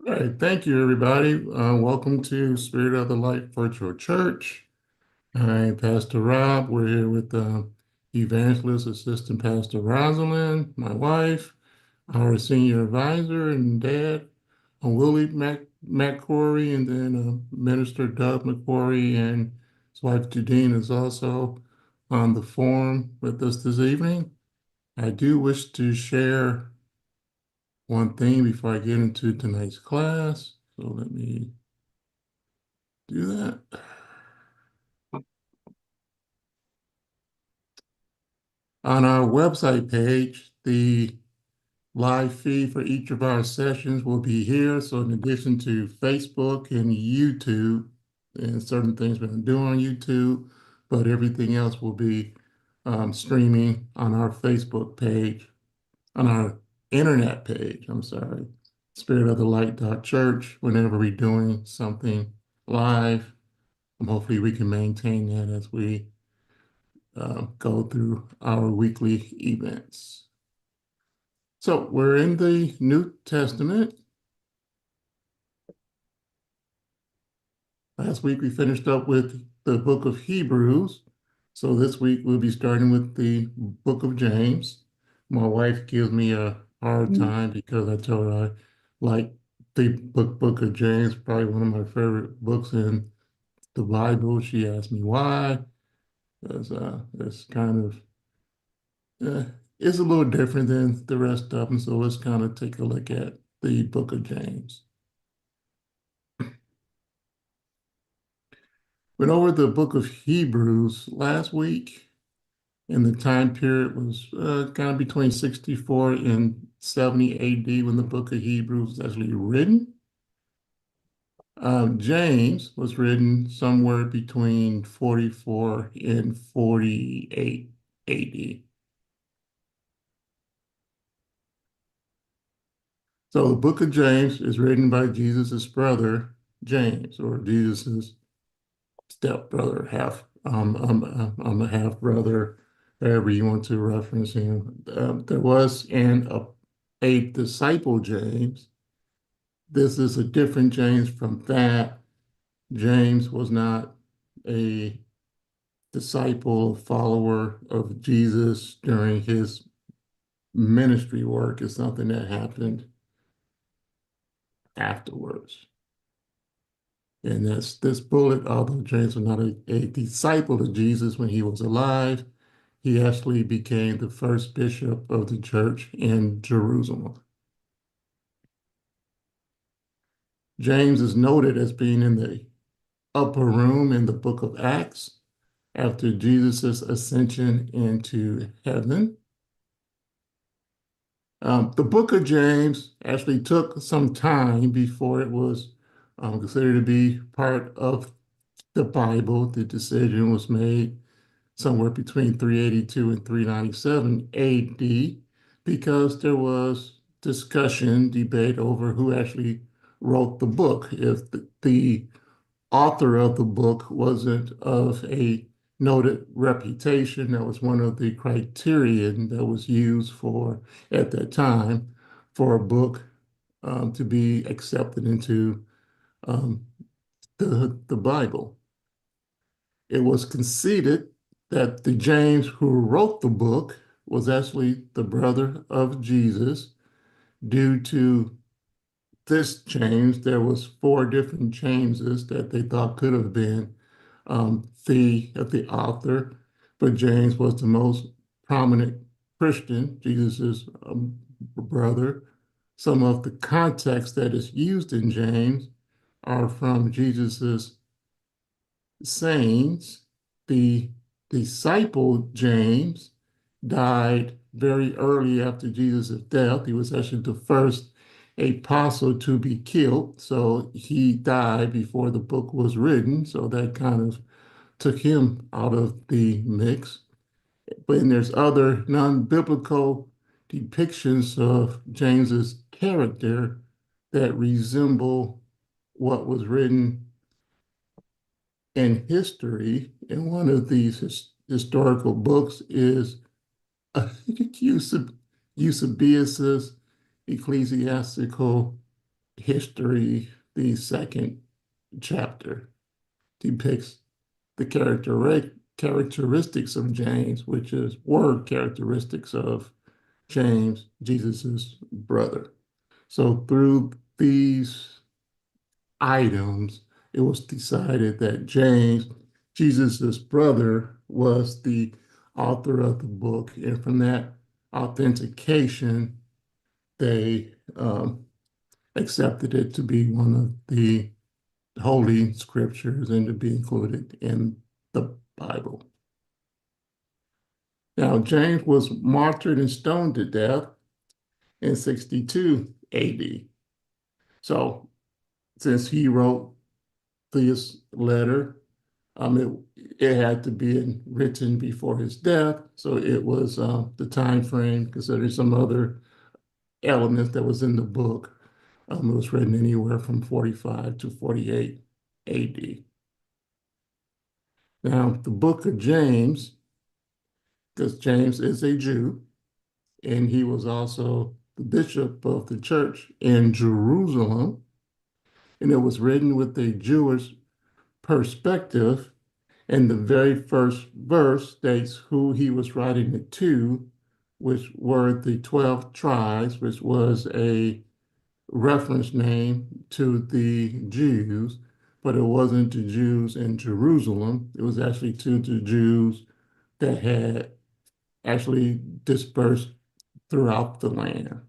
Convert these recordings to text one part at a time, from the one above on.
All right, thank you, everybody. Welcome to Spirit of the Light Virtual Church. I'm Pastor Rob. We're here with Evangelist Assistant Pastor Rosalind, my wife, our senior advisor and dad, Willie McQuarrie, and then Minister Doug McQuarrie and his wife Jadine is also on the forum with us this evening. I do wish to share one thing before I get into tonight's class. So let me do that. On our website page, the live feed for each of our sessions will be here. So in addition to Facebook and YouTube, and certain things we're going to do on YouTube, but everything else will be streaming on our Facebook page, on our internet page, I'm sorry, spiritofthelight.church, whenever we're doing something live. Hopefully we can maintain that as we go through our weekly events. So we're in the New Testament. Last week we finished up with the book of Hebrews. So this week we'll be starting with the book of James. My wife gives me a hard time because I told her I like the book of James, probably one of my favorite books in the Bible. She asked me why. Because it's kind of uh, it's a little different than the rest of them. So let's kind of take a look at the book of James. Went over the book of Hebrews last week, and the time period was kind of between 64 and 70 AD when the book of Hebrews was actually written. James was written somewhere between 44 and 48 AD. So the book of James is written by Jesus' brother, James, or Jesus' stepbrother, I'm a half brother, however you want to reference him. There was a disciple James. This is a different James from that. James was not a disciple, follower of Jesus during his ministry work. It's something that happened afterwards. And that's this bullet, although James was not a disciple of Jesus when he was alive, he actually became the first bishop of the church in Jerusalem. James is noted as being in the upper room in the book of Acts after Jesus' ascension into heaven. The book of James actually took some time before it was considered to be part of the Bible. The decision was made somewhere between 382 and 397 AD because there was discussion, debate over who actually wrote the book. If the author of the book wasn't of a noted reputation, that was one of the criterion that was used for at that time for a book to be accepted into um, the Bible. It was conceded that the James who wrote the book was actually the brother of Jesus. Due to this James, there was four different Jameses that they thought could have been the author, but James was the most prominent Christian, Jesus's brother. Some of the context that is used in James are from Jesus's sayings. The disciple James died very early after Jesus' death. He was actually the first apostle to be killed. So he died before the book was written. So that kind of took him out of the mix. But then there's other non-biblical depictions of James's character that resemble what was written in history. And one of these historical books is Eusebius's Ecclesiastical history, the second chapter depicts the characteristics of James, which is word characteristics of James, Jesus's brother. So through these items, it was decided that James, Jesus's brother, was the author of the book, and from that authentication, they accepted it to be one of the holy scriptures and to be included in the Bible. Now, James was martyred and stoned to death in 62 AD. So, since he wrote this letter, it had to be written before his death. So it was the time frame, considering some other elements that was in the book. It was written anywhere from 45 to 48 AD. Now, the book of James, because James is a Jew, and he was also the bishop of the church in Jerusalem, and it was written with a Jewish perspective. And the very first verse states who he was writing it to, which were the 12 tribes, which was a reference name to the Jews, but it wasn't to Jews in Jerusalem. It was actually to the Jews that had actually dispersed throughout the land.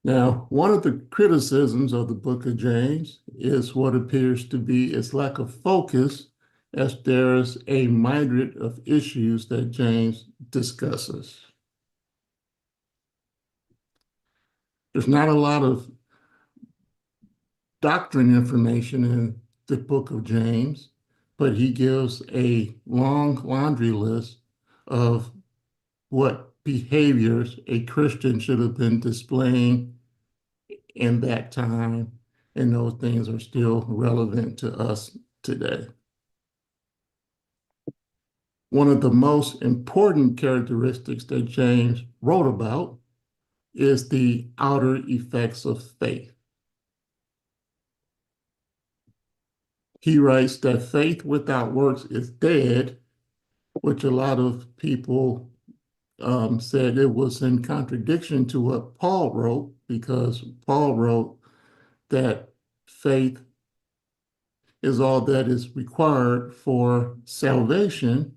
Now, one of the criticisms of the book of James is what appears to be its lack of focus, as there's a myriad of issues that James discusses. There's not a lot of doctrine information in the book of James, but he gives a long laundry list of what behaviors a Christian should have been displaying in that time, and those things are still relevant to us today. One of the most important characteristics that James wrote about is the outer effects of faith. He writes that faith without works is dead, which a lot of people said it was in contradiction to what Paul wrote, because Paul wrote that faith is all that is required for salvation.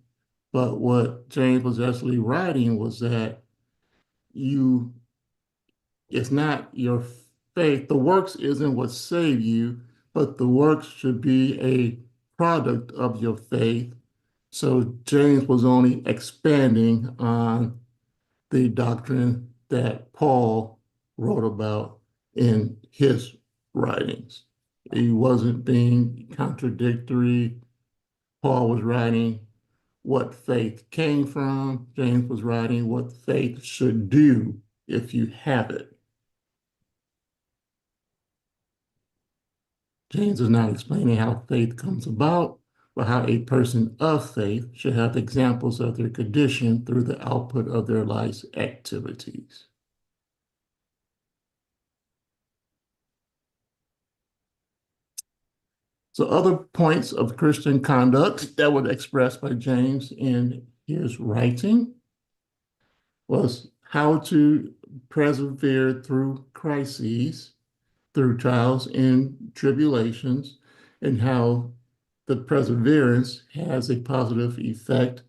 But what James was actually writing was that you, it's not your faith, the works isn't what save you, but the works should be a product of your faith. So James was only expanding on the doctrine that Paul wrote about in his writings. He wasn't being contradictory. Paul was writing what faith came from. James was writing what faith should do if you have it. James is not explaining how faith comes about, but how a person of faith should have examples of their condition through the output of their life's activities. So other points of Christian conduct that were expressed by James in his writing was how to persevere through crises, through trials and tribulations, and how the perseverance has a positive effect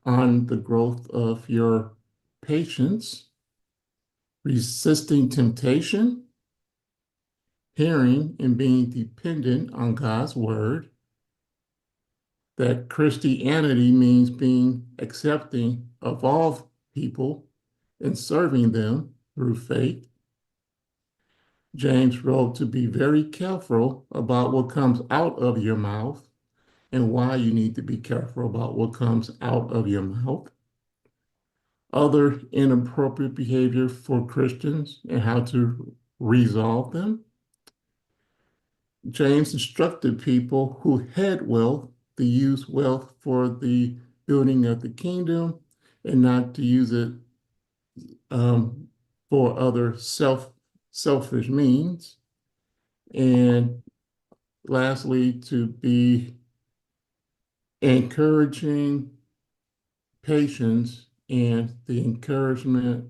on the growth of your patience, resisting temptation, hearing and being dependent on God's word, that Christianity means being accepting of all people and serving them through faith. James wrote to be very careful about what comes out of your mouth and why you need to be careful about what comes out of your mouth. Other inappropriate behavior for Christians and how to resolve them. James instructed people who had wealth to use wealth for the building of the kingdom and not to use it um, for other selfish means. And lastly, to be encouraging patience and the encouragement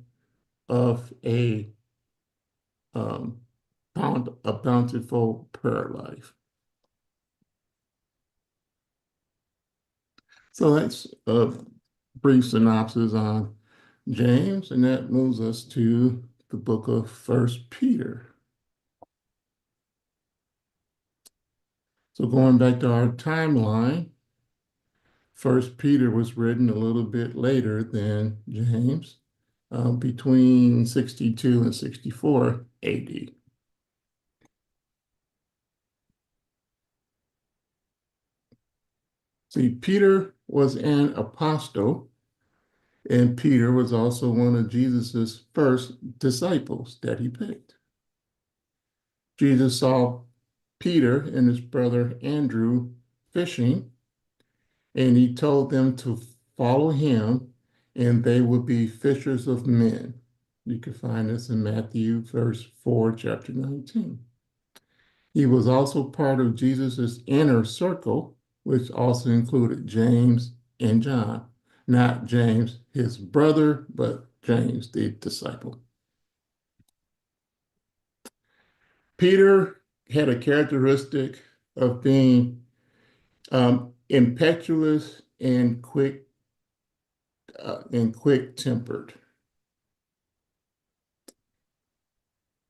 of um, a bountiful prayer life. So that's a brief synopsis on James, and that moves us to the book of First Peter. So going back to our timeline, First Peter was written a little bit later than James, between 62 and 64 AD. See, Peter was an apostle, and Peter was also one of Jesus's first disciples that he picked. Jesus saw Peter and his brother Andrew fishing, and he told them to follow him, and they would be fishers of men. You can find this in Matthew, verse 4, chapter 19. He was also part of Jesus's inner circle, which also included James and John. Not James, his brother, but James, the disciple. Peter had a characteristic of being impetuous and quick-tempered.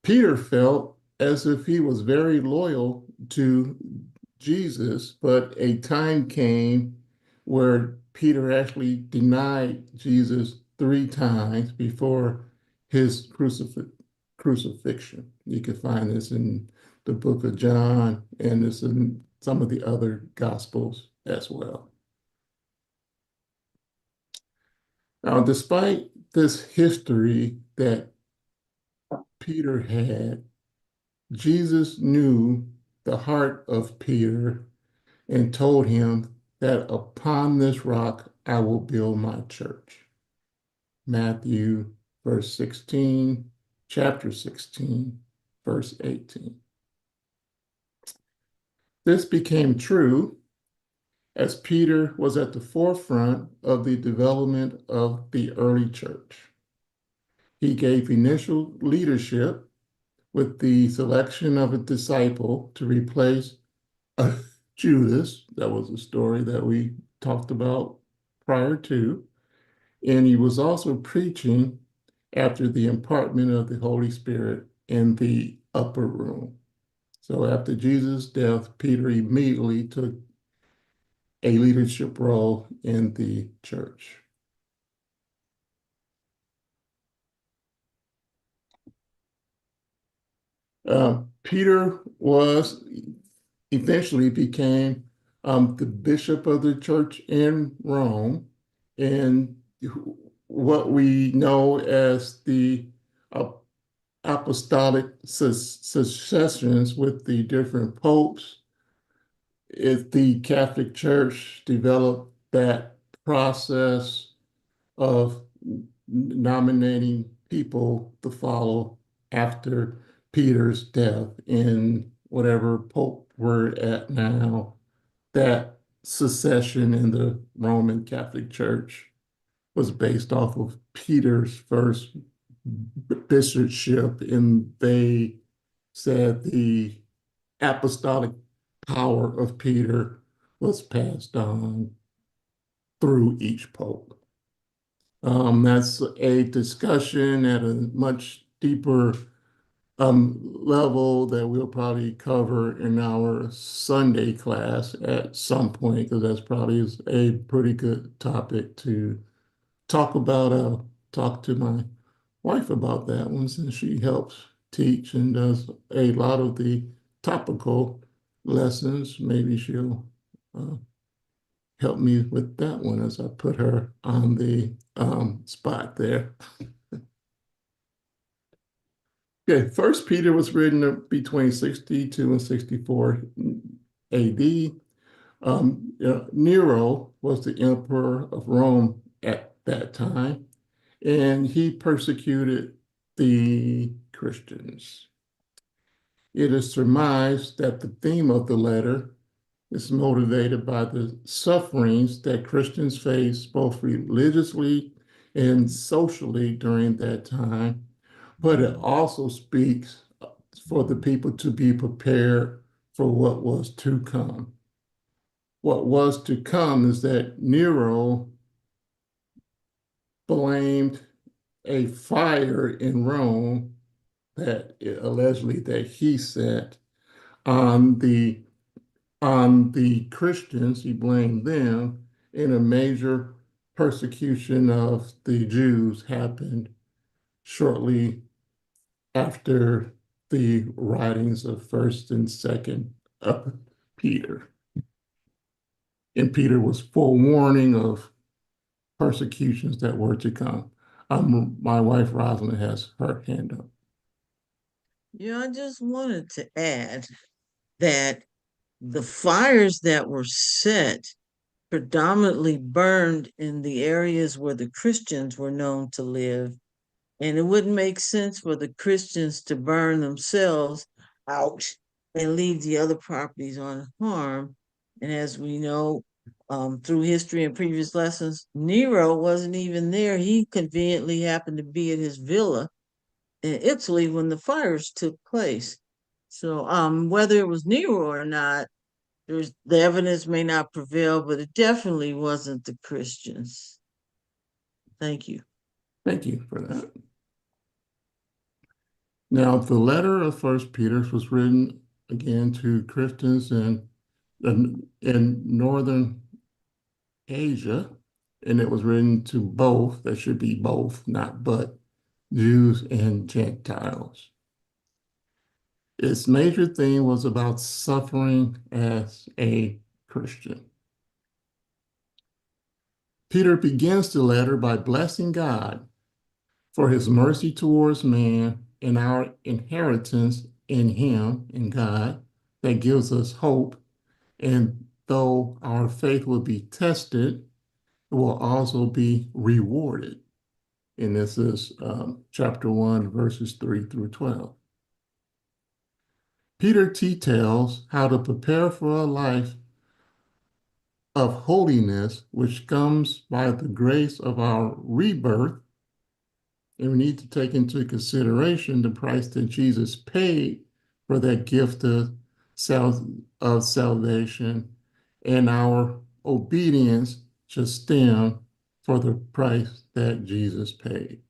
Peter felt as if he was very loyal to Jesus, but a time came where Peter actually denied Jesus 3 times before his crucifixion. You can find this in the book of John, and it's in some of the other gospels as well. Now, despite this history that Peter had, Jesus knew the heart of Peter and told him that upon this rock I will build my church. Matthew verse 16, chapter 16, verse 18. This became true as Peter was at the forefront of the development of the early church. He gave initial leadership with the selection of a disciple to replace Judas. That was a story that we talked about prior to. And he was also preaching after the impartment of the Holy Spirit in the upper room. So after Jesus' death, Peter immediately took a leadership role in the church. Peter was eventually became the bishop of the church in Rome, and what we know as the uh, apostolic successions with the different popes. If the Catholic Church developed that process of nominating people to follow after Peter's death in whatever pope we're at now, that succession in the Roman Catholic Church was based off of Peter's first bishopship, and they said the apostolic power of Peter was passed on through each pope. That's a discussion at a much deeper level that we'll probably cover in our Sunday class at some point, because that's probably a pretty good topic to talk about. I'll talk to my wife about that one since she helps teach and does a lot of the topical lessons. Maybe she'll uh, help me with that one as I put her on the spot there. Okay, First Peter was written between 62 and 64 AD. Nero was the emperor of Rome at that time, and he persecuted the Christians. It is surmised that the theme of the letter is motivated by the sufferings that Christians faced both religiously and socially during that time, but it also speaks for the people to be prepared for what was to come. What was to come is that Nero blamed a fire in Rome that allegedly that he set on the Christians. He blamed them, and a major persecution of the Jews happened shortly after the writings of First and Second of Peter. And Peter was forewarning of persecutions that were to come. My wife Rosalind has her hand up. Yeah, I just wanted to add that the fires that were set predominantly burned in the areas where the Christians were known to live. And it wouldn't make sense for the Christians to burn themselves out and leave the other properties unharmed. And as we know, through history and previous lessons, Nero wasn't even there. He conveniently happened to be at his villa in Italy when the fires took place. So, whether it was Nero or not, the evidence may not prevail, but it definitely wasn't the Christians. Thank you. Thank you for that. Now, the letter of First Peter was written again to Christians in northern Asia, and it was written to both, that should be both, not but, Jews and Gentiles. Its major theme was about suffering as a Christian. Peter begins the letter by blessing God for his mercy towards man and our inheritance in him, in God, that gives us hope. And though our faith will be tested, it will also be rewarded. And this is chapter 1, verses 3 through 12. Peter details how to prepare for a life of holiness, which comes by the grace of our rebirth. And we need to take into consideration the price that Jesus paid for that gift of salvation, and our obedience should stem for the price that Jesus paid.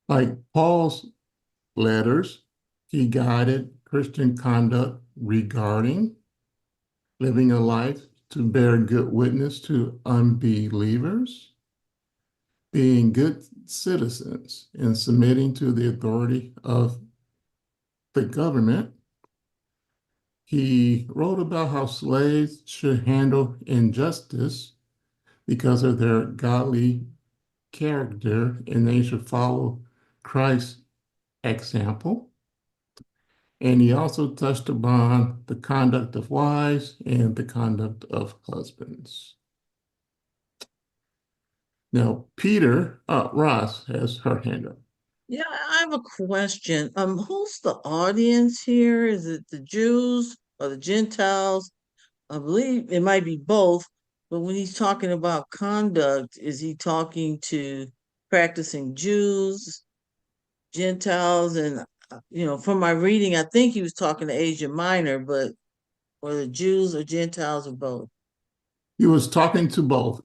Like Paul's letters, he guided Christian conduct regarding living a life to bear good witness to unbelievers, being good citizens, and submitting to the authority of the government. He wrote about how slaves should handle injustice because of their godly character, and they should follow Christ's example. And he also touched upon the conduct of wives and the conduct of husbands. Now, Ross has her hand up. Yeah, I have a question. Who's the audience here? Is it the Jews or the Gentiles? I believe it might be both, but when he's talking about conduct, is he talking to practicing Jews, Gentiles, and from my reading, I think he was talking to Asia Minor, but or the Jews or Gentiles or both. He was talking to both.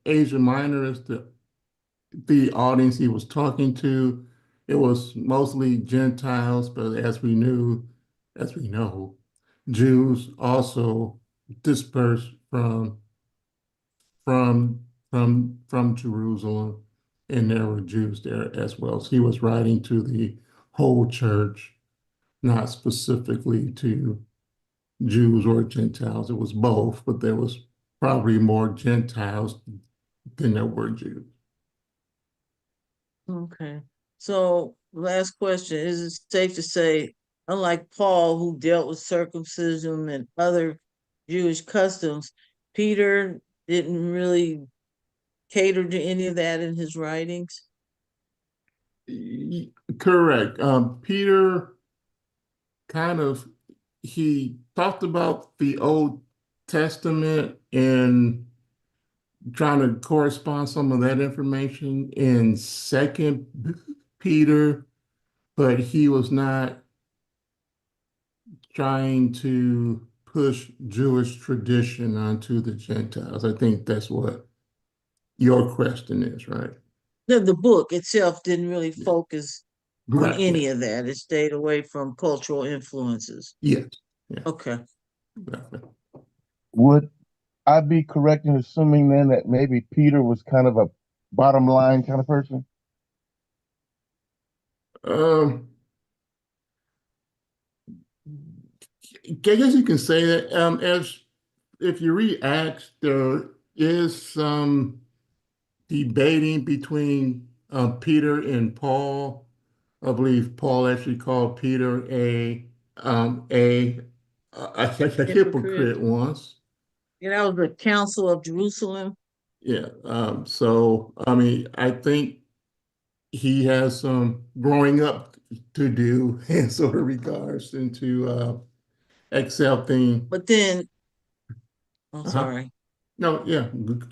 Asia Minor is the audience he was talking to. It was mostly Gentiles, but as we know, Jews also dispersed from from Jerusalem, and there were Jews there as well. So he was writing to the whole church, not specifically to Jews or Gentiles. It was both, but there was probably more Gentiles than there were Jews. Okay. So last question, is it safe to say unlike Paul, who dealt with circumcision and other Jewish customs, Peter didn't really cater to any of that in his writings. Correct. Peter kind of he talked about the Old Testament and trying to correspond some of that information in Second Peter, but he was not trying to push Jewish tradition onto the Gentiles. I think that's what your question is, right? The book itself didn't really Yeah. focus on Right. Yeah. any of that. It stayed away from cultural influences. Yes. Yeah. Okay. Exactly. Would I be correct in assuming then that maybe Peter was kind of a bottom line kind of person? Um, I guess you can say that. As if you read Acts, there is some debating between Peter and Paul. I believe Paul actually called Peter um, a a Hypocrite. hypocrite once. That was the Council of Jerusalem. Yeah. So I mean, I think he has some growing up to do in sort of regards into accepting. But then, I'm Uh-huh. sorry. No, yeah,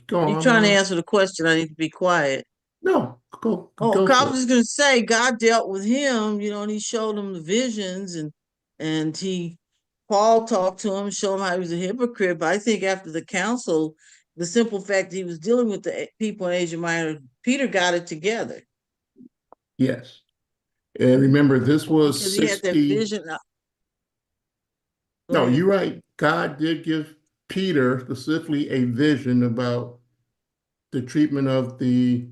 go You on. trying to answer the question, I need to be quiet. No, Oh, go 'cause I for was it. just gonna say God dealt with him, and he showed him the visions and he Paul talked to him, showed him how he was a hypocrite. But I think after the council, the simple fact that he was dealing with the people in Asia Minor, Peter got it together Yes. And remember, this was because he had that 60. vision. Go No, ahead. you're right. God did give Peter specifically a vision about the treatment of the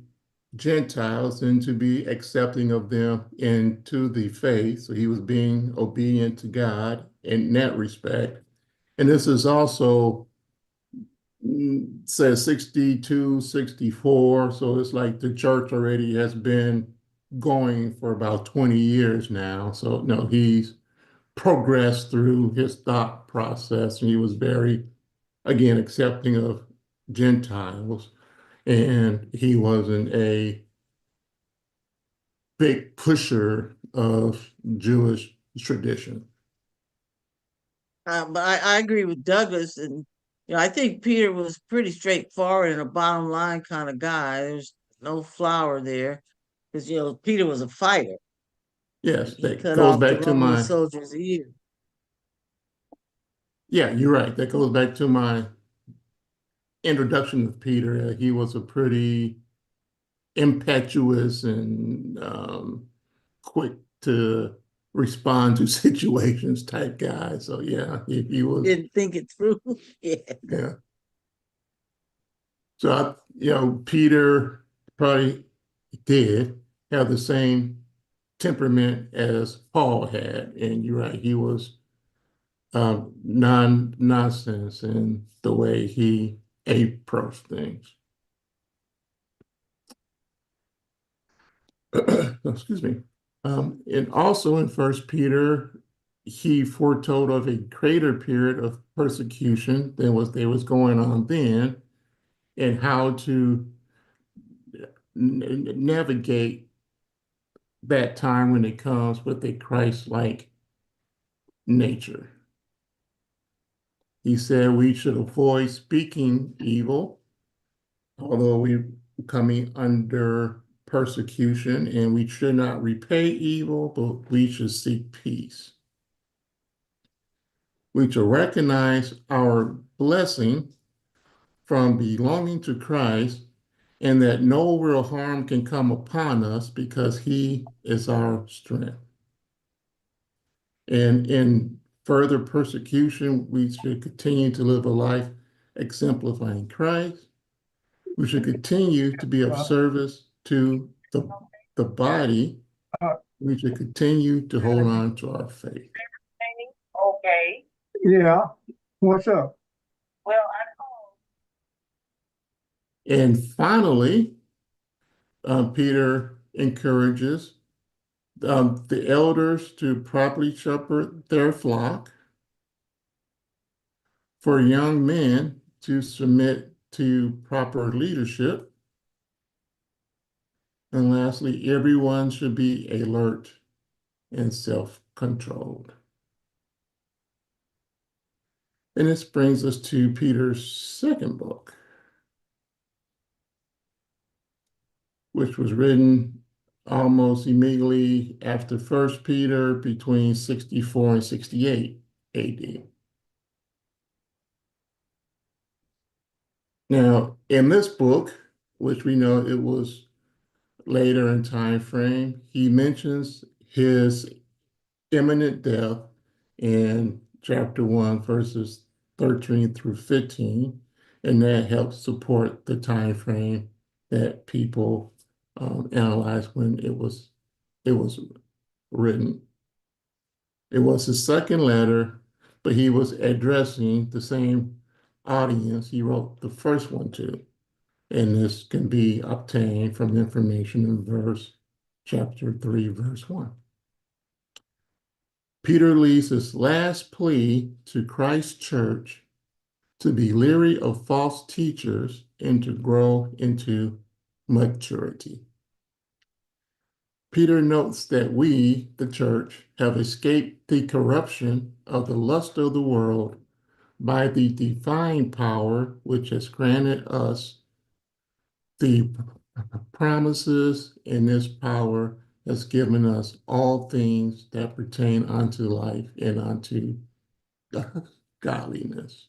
Gentiles and to be accepting of them into the faith. So he was being obedient to God in that respect. And this is also says 62, 64. So it's like the church already has been going for about 20 years now. So no, he's progressed through his thought process and he was very, again, accepting of Gentiles. And he wasn't a big pusher of Jewish tradition. But I agree with Douglas, and I think Peter was pretty straightforward and a bottom line kind of guy. There's no flower there because Peter was a fighter. Yes, He that cut goes off the back to Roman my, soldier's ear. yeah, you're right. That goes back to my introduction of Peter. He was a pretty impetuous and quick to respond to situations type guy. So yeah, he was, Didn't think it through. Yeah. yeah. So Peter probably did have the same temperament as Paul had, and you're right, he was non-nonsense in the way he approached things. Excuse me. And also in First Peter, he foretold of a greater period of persecution than was going on then, and how to navigate that time when it comes with a Christ-like nature. He said we should avoid speaking evil, although we're coming under persecution, and we should not repay evil, but we should seek peace. We should recognize our blessing from belonging to Christ and that no real harm can come upon us because he is our strength. And in further persecution, we should continue to live a life exemplifying Christ. We should continue to be of service to the body. We should continue to hold on to our faith. Okay. Yeah, what's up? Well, I called. And finally, Peter encourages the elders to properly shepherd their flock, for young men to submit to proper leadership, and lastly, everyone should be alert and self-controlled. And this brings us to Peter's second book, which was written almost immediately after First Peter between 64 and 68 AD. Now, in this book, which we know it was later in time frame, he mentions his imminent death in chapter 1, verses 13 through 15, and that helps support the time frame that people analyzed when it was written. It was his second letter, but he was addressing the same audience he wrote the first one to. And this can be obtained from information in chapter 3, verse 1. Peter leaves his last plea to Christ's church to be leery of false teachers and to grow into maturity. Peter notes that we, the church, have escaped the corruption of the lust of the world by the divine power which has granted us the promises, and this power has given us all things that pertain unto life and unto godliness.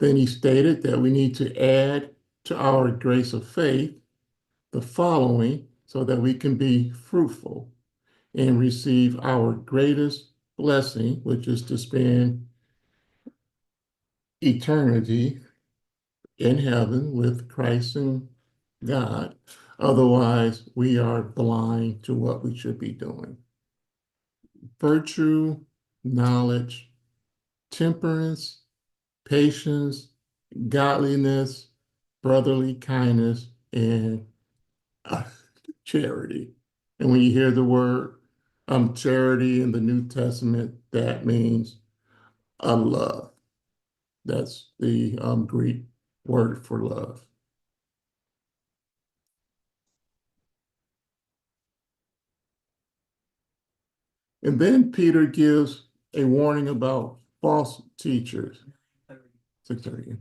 Then he stated that we need to add to our grace of faith the following so that we can be fruitful and receive our greatest blessing, which is to spend eternity in heaven with Christ and God. Otherwise, we are blind to what we should be doing. Virtue, knowledge, temperance, patience, godliness, brotherly kindness, and charity. And when you hear the word charity in the New Testament, that means a love. That's the Greek word for love. And then Peter gives a warning about false teachers. 6:30.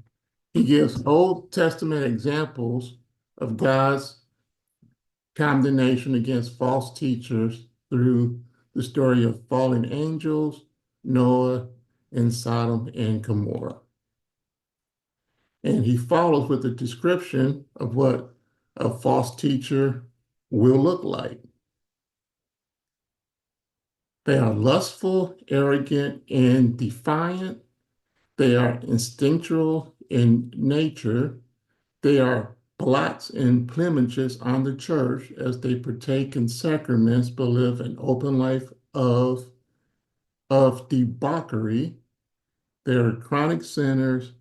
He gives Old Testament examples of God's condemnation against false teachers through the story of fallen angels, Noah, and Sodom and Gomorrah. And he follows with a description of what a false teacher will look like. They are lustful, arrogant, and defiant. They are instinctual in nature. They are blots and blemishes on the church as they partake in sacraments but live an open life of debauchery. They are chronic sinners,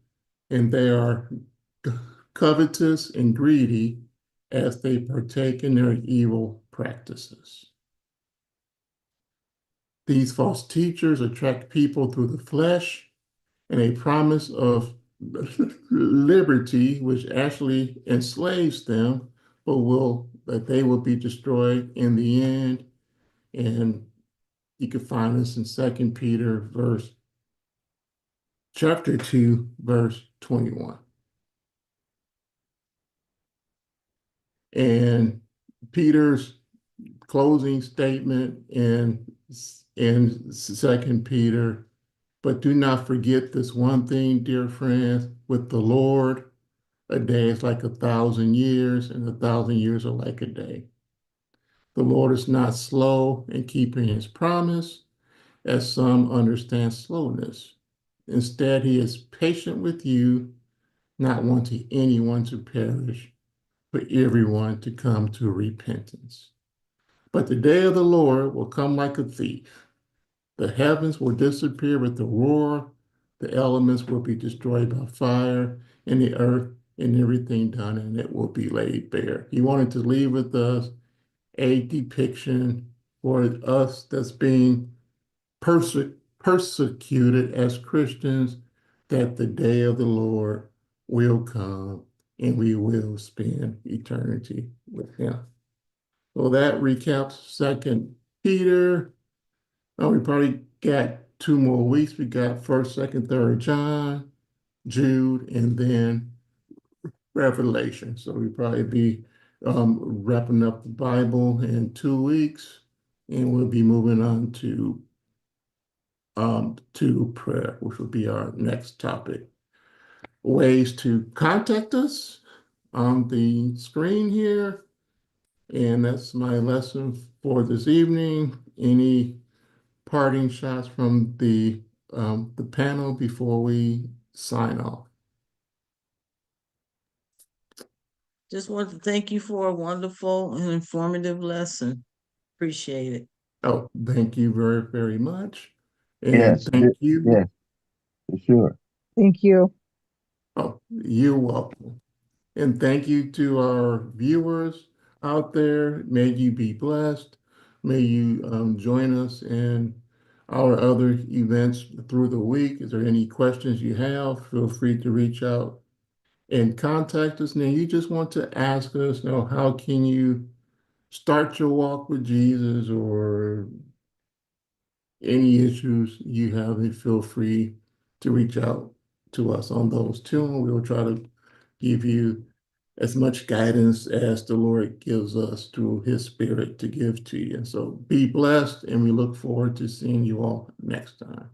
and they are covetous and greedy as they partake in their evil practices. These false teachers attract people through the flesh and a promise of liberty, which actually enslaves them, but they will be destroyed in the end. And you can find this in 2 Peter chapter 2, verse 21. And Peter's closing statement in 2 Peter, but do not forget this one thing, dear friends, with the Lord, a day is like 1,000 years, and 1,000 years are like a day. The Lord is not slow in keeping his promise, as some understand slowness. Instead, he is patient with you, not wanting anyone to perish, but everyone to come to repentance. But the day of the Lord will come like a thief. The heavens will disappear with a roar, the elements will be destroyed by fire, and the earth and everything done in it will be laid bare. He wanted to leave with us a depiction for us that's being persecuted as Christians, that the day of the Lord will come and we will spend eternity with him. So that recaps Second Peter. We probably got 2 more weeks. We got First, Second, Third John, Jude, and then Revelation. So we probably be wrapping up the Bible in 2 weeks, and we'll be moving on to prayer, which will be our next topic. Ways to contact us on the screen here. And that's my lesson for this evening. Any parting shots from the panel before we sign off? Just want to thank you for a wonderful and informative lesson. Appreciate it. Oh, thank you very, very much. And Yes, thank you. yes, for sure. Thank you. Oh, you're welcome. And thank you to our viewers out there. May you be blessed. May you join us in our other events through the week. Is there any questions you have? Feel free to reach out and contact us. Now, you just want to ask us, how can you start your walk with Jesus, or any issues you have, and feel free to reach out to us on those too. We will try to give you as much guidance as the Lord gives us through his spirit to give to you. So be blessed, and we look forward to seeing you all next time.